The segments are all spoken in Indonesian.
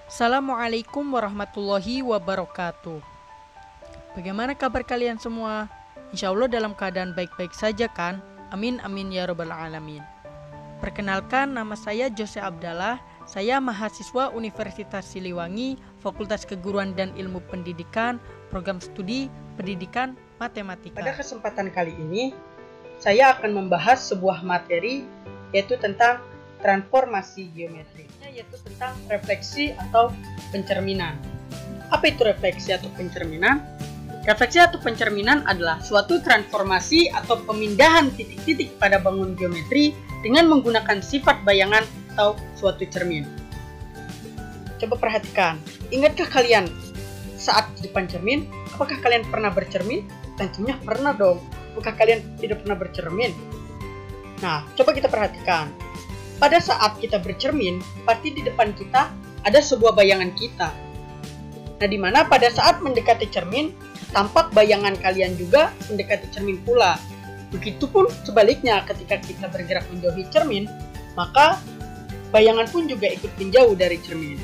Assalamualaikum warahmatullahi wabarakatuh. Bagaimana kabar kalian semua? Insya Allah dalam keadaan baik-baik saja kan? Amin amin ya robbal alamin. Perkenalkan, nama saya Jose Abdallah. Saya mahasiswa Universitas Siliwangi, Fakultas Keguruan dan Ilmu Pendidikan, Program Studi Pendidikan Matematika. Pada kesempatan kali ini, saya akan membahas sebuah materi yaitu tentang transformasi geometri, yaitu tentang refleksi atau pencerminan. Apa itu refleksi atau pencerminan? Refleksi atau pencerminan adalah suatu transformasi atau pemindahan titik-titik pada bangun geometri dengan menggunakan sifat bayangan atau suatu cermin. Coba perhatikan, ingatkah kalian saat di depan cermin? Apakah kalian pernah bercermin? Tentunya pernah dong. Apakah kalian tidak pernah bercermin? Nah, coba kita perhatikan. Pada saat kita bercermin, pasti di depan kita ada sebuah bayangan kita. Nah, di mana pada saat mendekati cermin, tampak bayangan kalian juga mendekati cermin pula. Begitupun sebaliknya, ketika kita bergerak menjauhi cermin, maka bayangan pun juga ikut menjauh dari cermin.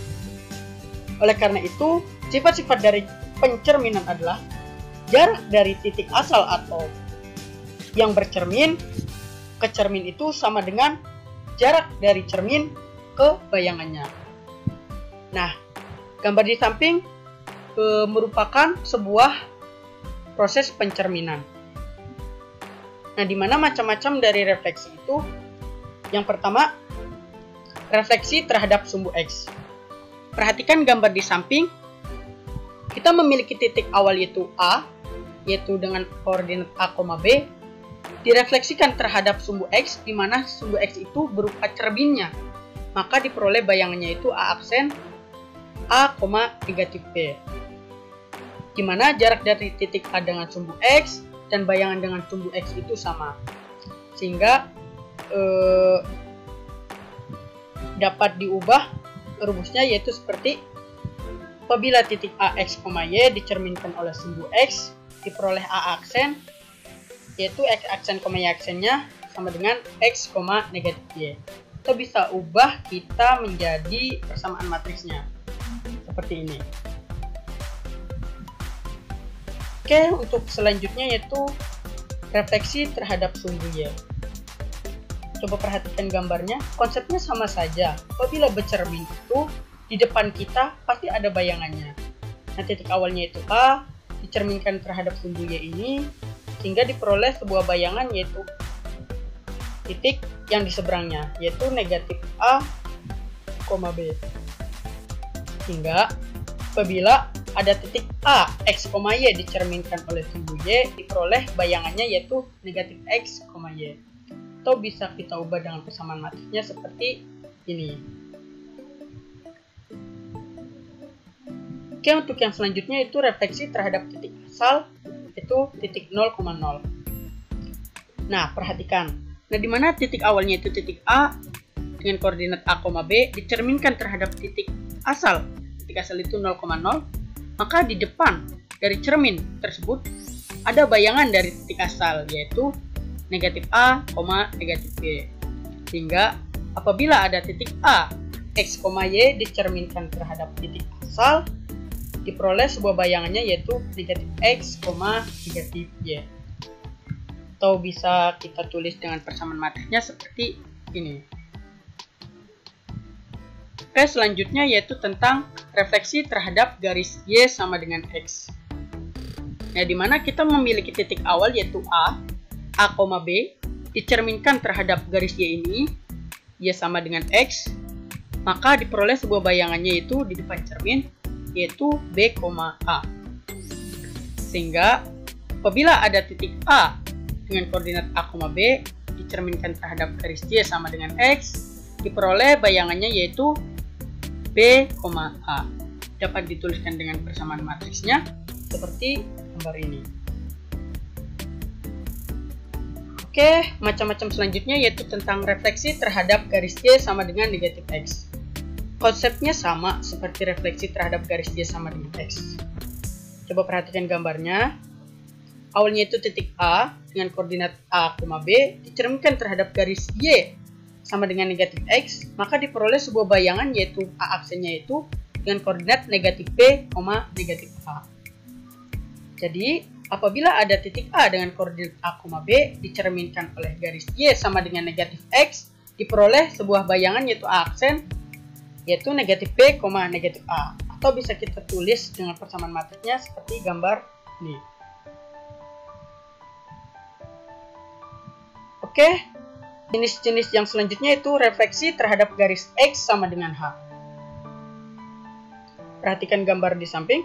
Oleh karena itu, sifat-sifat dari pencerminan adalah jarak dari titik asal atau yang bercermin ke cermin itu sama dengan jarak dari cermin ke bayangannya. Nah, gambar di samping merupakan sebuah proses pencerminan. Nah, di mana macam-macam dari refleksi itu. Yang pertama, refleksi terhadap sumbu X. Perhatikan gambar di samping. Kita memiliki titik awal yaitu A, yaitu dengan koordinat A, B, direfleksikan terhadap sumbu X, di mana sumbu X itu berupa cerminnya. Maka diperoleh bayangannya itu A aksen A, negatif B. Di mana jarak dari titik A dengan sumbu X dan bayangan dengan sumbu X itu sama. Sehingga dapat diubah rumusnya yaitu seperti apabila titik A, X, Y dicerminkan oleh sumbu X, diperoleh A aksen yaitu X aksen, Y aksennya sama dengan X, negatif Y. Kita bisa ubah kita menjadi persamaan matriksnya seperti ini. Oke, untuk selanjutnya yaitu refleksi terhadap sumbu Y. Coba perhatikan gambarnya, konsepnya sama saja. Apabila bercermin itu, di depan kita pasti ada bayangannya. Nah, titik awalnya itu A, dicerminkan terhadap sumbu Y ini, sehingga diperoleh sebuah bayangan yaitu titik yang di seberangnya, yaitu negatif A, B. Sehingga apabila ada titik A, X, Y dicerminkan oleh sumbu Y, diperoleh bayangannya yaitu negatif X, Y. Atau bisa kita ubah dengan persamaan matriksnya seperti ini. Oke, untuk yang selanjutnya itu refleksi terhadap titik asal, itu titik 0,0. Nah, perhatikan. Nah, di mana titik awalnya itu titik A dengan koordinat A, B dicerminkan terhadap titik asal. Titik asal itu 0,0. Maka di depan dari cermin tersebut ada bayangan dari titik asal yaitu negatif A, negatif B. Sehingga apabila ada titik A, X, Y dicerminkan terhadap titik asal, diperoleh sebuah bayangannya yaitu negatif X, negatif Y. Atau bisa kita tulis dengan persamaan matriksnya seperti ini. Oke, selanjutnya yaitu tentang refleksi terhadap garis Y sama dengan X. Nah, di mana kita memiliki titik awal yaitu A, B, dicerminkan terhadap garis Y ini, Y sama dengan X, maka diperoleh sebuah bayangannya yaitu di depan cermin, yaitu B, A. Sehingga apabila ada titik A dengan koordinat A, B, dicerminkan terhadap garis Y sama dengan X, diperoleh bayangannya yaitu B, A. Dapat dituliskan dengan persamaan matriksnya seperti gambar ini. Oke, macam-macam selanjutnya yaitu tentang refleksi terhadap garis Y sama dengan negatif X. Konsepnya sama seperti refleksi terhadap garis Y sama dengan X. Coba perhatikan gambarnya. Awalnya itu titik A dengan koordinat A, B dicerminkan terhadap garis Y sama dengan negatif X, maka diperoleh sebuah bayangan yaitu A aksennya itu dengan koordinat negatif B, negatif A. Jadi, apabila ada titik A dengan koordinat A, B dicerminkan oleh garis Y sama dengan negatif X, diperoleh sebuah bayangan yaitu A aksen, yaitu negatif B, negatif A. Atau bisa kita tulis dengan persamaan matriksnya seperti gambar ini. Oke, jenis-jenis yang selanjutnya itu refleksi terhadap garis X sama dengan H. Perhatikan gambar di samping,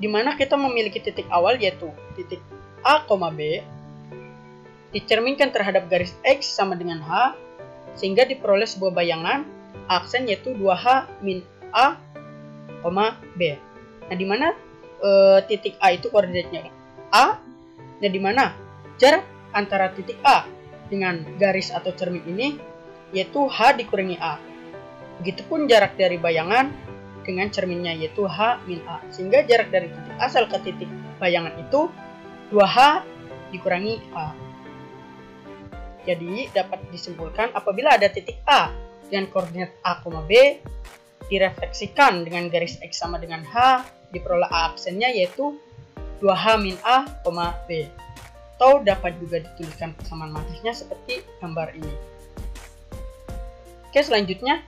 di mana kita memiliki titik awal yaitu titik A, B, dicerminkan terhadap garis X sama dengan H, sehingga diperoleh sebuah bayangan aksen yaitu 2H min A, B. Nah, di mana titik A itu koordinatnya A, dan di mana jarak antara titik A dengan garis atau cermin ini yaitu H dikurangi A. Begitupun jarak dari bayangan dengan cerminnya yaitu H min A, sehingga jarak dari titik asal ke titik bayangan itu 2H dikurangi A. Jadi dapat disimpulkan apabila ada titik A dengan koordinat A, B direfleksikan dengan garis X sama dengan H, diperoleh A aksennya yaitu 2H min A, B. Atau dapat juga dituliskan persamaan matriksnya seperti gambar ini. Oke, selanjutnya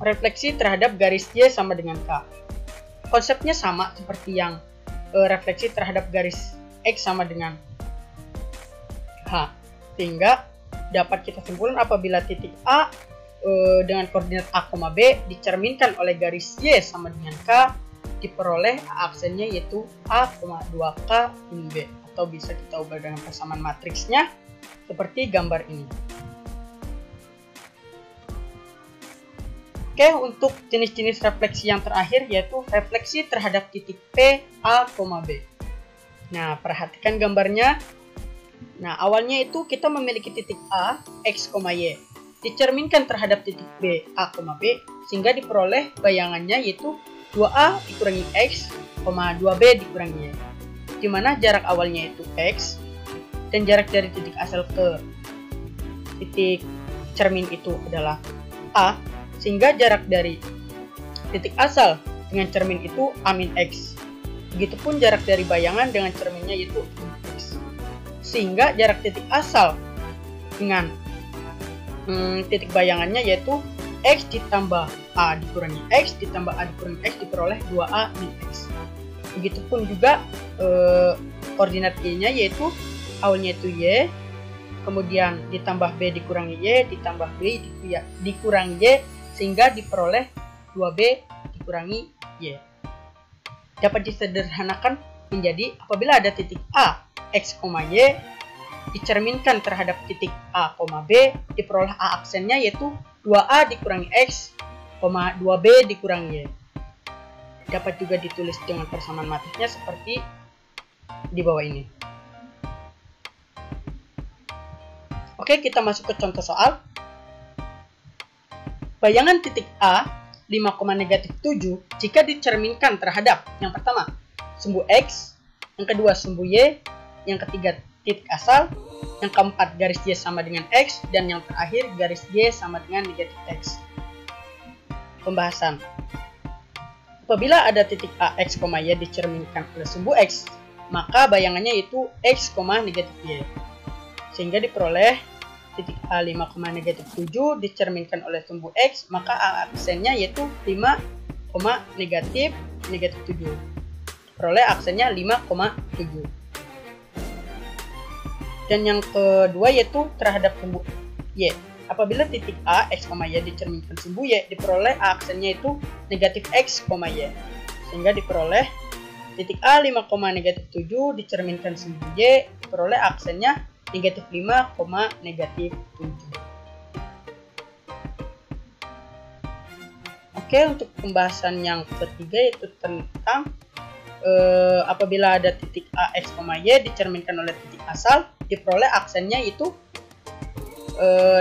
refleksi terhadap garis Y sama dengan K. Konsepnya sama seperti yang refleksi terhadap garis X sama dengan H. Sehingga dapat kita simpulkan apabila titik A dengan koordinat A, B dicerminkan oleh garis Y sama dengan K, diperoleh A aksennya yaitu A, 2K min B. Atau bisa kita ubah dengan persamaan matriksnya seperti gambar ini. Oke, untuk jenis-jenis refleksi yang terakhir yaitu refleksi terhadap titik P, A, B. Nah, perhatikan gambarnya. Nah, awalnya itu kita memiliki titik A, X, Y. Dicerminkan terhadap titik B, A, B, sehingga diperoleh bayangannya yaitu 2A dikurangi X, 2B dikurangi Y. Di mana jarak awalnya itu X, dan jarak dari titik asal ke titik cermin itu adalah A, sehingga jarak dari titik asal dengan cermin itu A min X. Begitupun jarak dari bayangan dengan cerminnya yaitu X. Sehingga jarak titik asal dengan titik bayangannya yaitu X ditambah A dikurangi X ditambah A dikurangi X diperoleh 2A min X. Begitupun juga koordinat Y-nya yaitu awalnya itu Y, kemudian ditambah B dikurangi Y, ditambah B dikurangi Y, sehingga diperoleh 2B dikurangi Y. Dapat disederhanakan menjadi apabila ada titik A, X, Y dicerminkan terhadap titik A, B diperoleh A aksennya yaitu 2A dikurangi X, 2B dikurangi Y. Dapat juga ditulis dengan persamaan matriksnya seperti di bawah ini. Oke, kita masuk ke contoh soal. Bayangan titik A 5,-7 jika dicerminkan terhadap yang pertama sumbu X, yang kedua sumbu Y, yang ketiga titik asal, yang keempat garis Y sama dengan X, dan yang terakhir garis Y sama dengan negatif X. Pembahasan. Apabila ada titik A, X, Y dicerminkan oleh sumbu X, maka bayangannya itu X, negatif Y. Sehingga diperoleh titik A 5,-7 dicerminkan oleh sumbu X, maka A aksennya yaitu 5, negatif 7. Peroleh aksennya 5,7. Dan yang kedua yaitu terhadap sumbu Y. Apabila titik A, X, Y dicerminkan sumbu Y, diperoleh A aksennya itu negatif X, Y. Sehingga diperoleh titik A 5,-7 dicerminkan sumbu Y, diperoleh aksennya negatif 5, negatif 7. Oke, untuk pembahasan yang ketiga yaitu tentang apabila ada titik A, X, Y dicerminkan oleh titik asal, diperoleh aksennya itu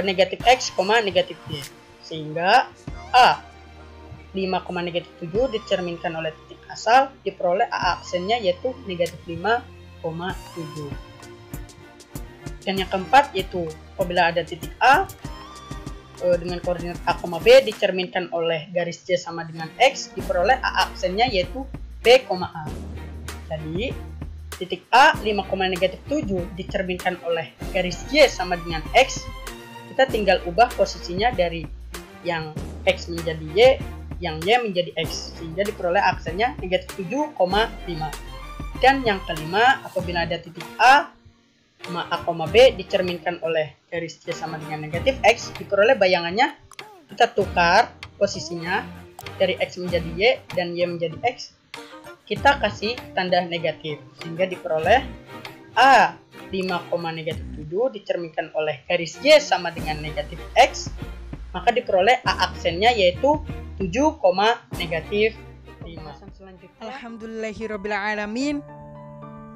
negatif X, negatif Y. Sehingga A 5,-7 dicerminkan oleh titik asal, diperoleh A aksennya yaitu negatif 5,7. Dan yang keempat yaitu apabila ada titik A dengan koordinat A, B dicerminkan oleh garis Y sama dengan X, diperoleh A aksennya yaitu B, A. Jadi titik A 5,-7 dicerminkan oleh garis Y sama dengan X. Kita tinggal ubah posisinya dari yang X menjadi Y, yang Y menjadi X, sehingga diperoleh aksennya -7,5. Dan yang kelima, apabila ada titik A, A, B dicerminkan oleh garis Y sama dengan negatif X, diperoleh bayangannya, kita tukar posisinya dari X menjadi Y dan Y menjadi X, kita kasih tanda negatif, sehingga diperoleh A 5,-7 dicerminkan oleh garis Y sama dengan negatif X, maka diperoleh A aksennya yaitu 7, -5. Alhamdulillahirrabbilalamin.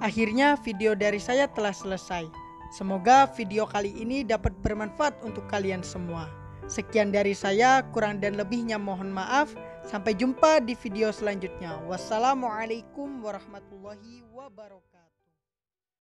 Akhirnya video dari saya telah selesai. Semoga video kali ini dapat bermanfaat untuk kalian semua. Sekian dari saya, kurang dan lebihnya mohon maaf. Sampai jumpa di video selanjutnya. Wassalamualaikum warahmatullahi wabarakatuh.